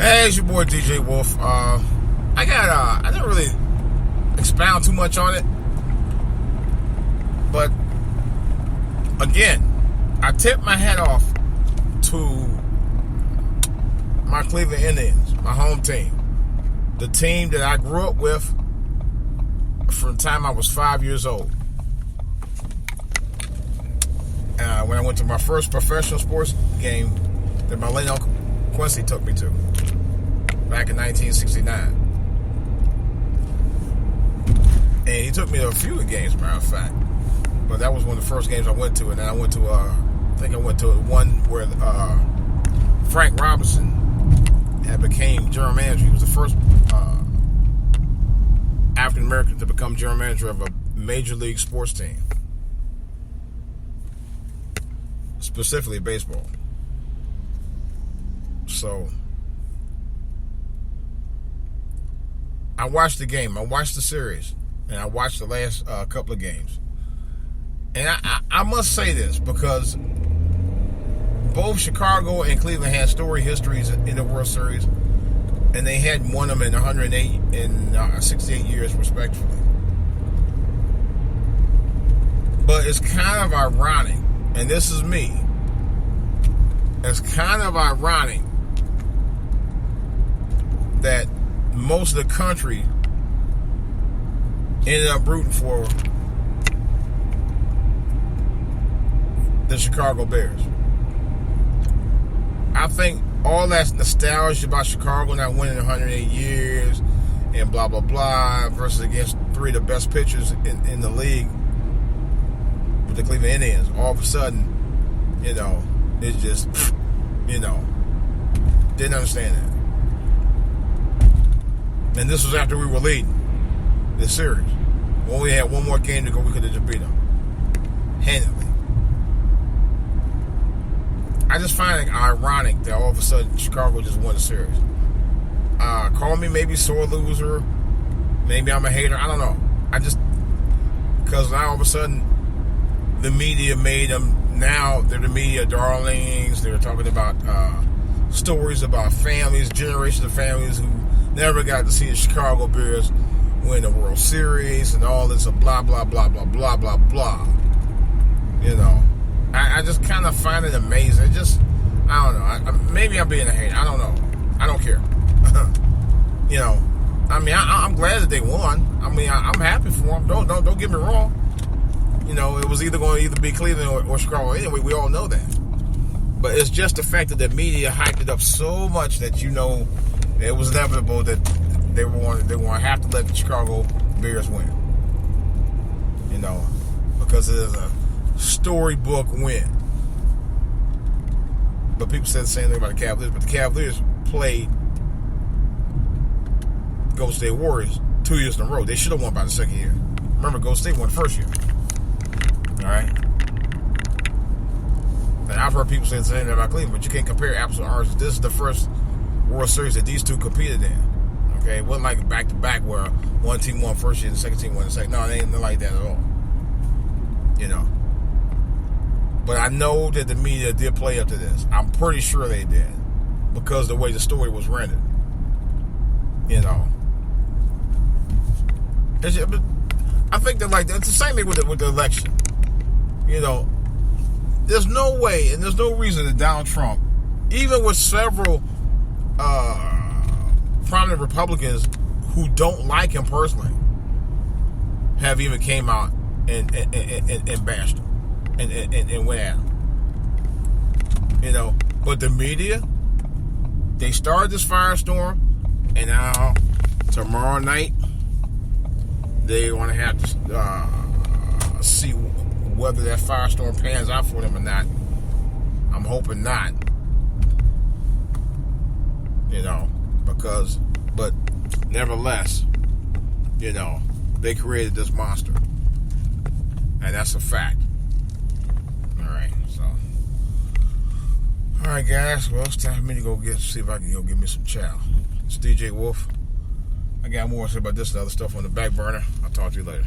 Hey, it's your boy DJ Wolf. I didn't really expound too much on it, but again, I tip my hat off to my Cleveland Indians, my home team, the team that I grew up with from the time I was 5 years old. When I went to my first professional sports game that my late Uncle Quincy took me to back in 1969. And he took me to a few games, matter of fact. But that was one of the first games I went to. And then I went to, I went to one where Frank Robinson had became general manager. He was the first African American to become general manager of a major league sports team, specifically baseball. So I watched the game. I watched the series. And I watched the last couple of games. And I must say this, because both Chicago and Cleveland had storied histories in the World Series, and they hadn't won them in 108 and 68 years, respectively. But it's kind of ironic, and this is me, it's kind of ironic that most of the country ended up rooting for the Chicago Bears. I think all that nostalgia about Chicago not winning 108 years and blah, blah, blah, versus against three of the best pitchers in the league with the Cleveland Indians, all of a sudden, it's just, didn't understand that. And this was after we were leading the series. When we had one more game to go, we could have just beat them handedly. I just find it ironic that all of a sudden Chicago just won the series. Call me maybe sore loser, maybe I'm a hater, I don't know. Because now all of a sudden the media made them, now they're the media darlings. They're talking about stories about families, generations of families who never got to see the Chicago Bears win the World Series and all this blah, blah, blah, blah, blah, blah, blah. I just kind of find it amazing. I don't know. Maybe I'm being a hater. I don't know. I don't care. I'm glad that they won. I'm happy for them. Don't get me wrong. It was either going to be Cleveland or Chicago. Anyway, we all know that. But it's just the fact that the media hyped it up so much that it was inevitable that they were going to have to let the Chicago Bears win. Because it is a storybook win. But people said the same thing about the Cavaliers. But the Cavaliers played Golden State Warriors 2 years in a row. They should have won by the second year. Remember, Golden State won the first year. All right? And I've heard people say the same thing about Cleveland, but you can't compare apples and oranges. This is the first World Series that these two competed in. Okay? It wasn't like back-to-back where one team won first year and the second team won the second. No, it ain't like that at all. But I know that the media did play up to this. I'm pretty sure they did, because the way the story was rendered. I think that it's the same thing with the election. There's no way and there's no reason that Donald Trump, even with several prominent Republicans who don't like him personally, have even came out and bashed him and went at him. But the media, they started this firestorm, and now tomorrow night they want to have to see whether that firestorm pans out for them or not. I'm hoping not. But nevertheless, they created this monster. And that's a fact. All right, guys. Well, it's time for me to see if I can go get me some chow. It's DJ Wolf. I got more to say about this and other stuff on the back burner. I'll talk to you later.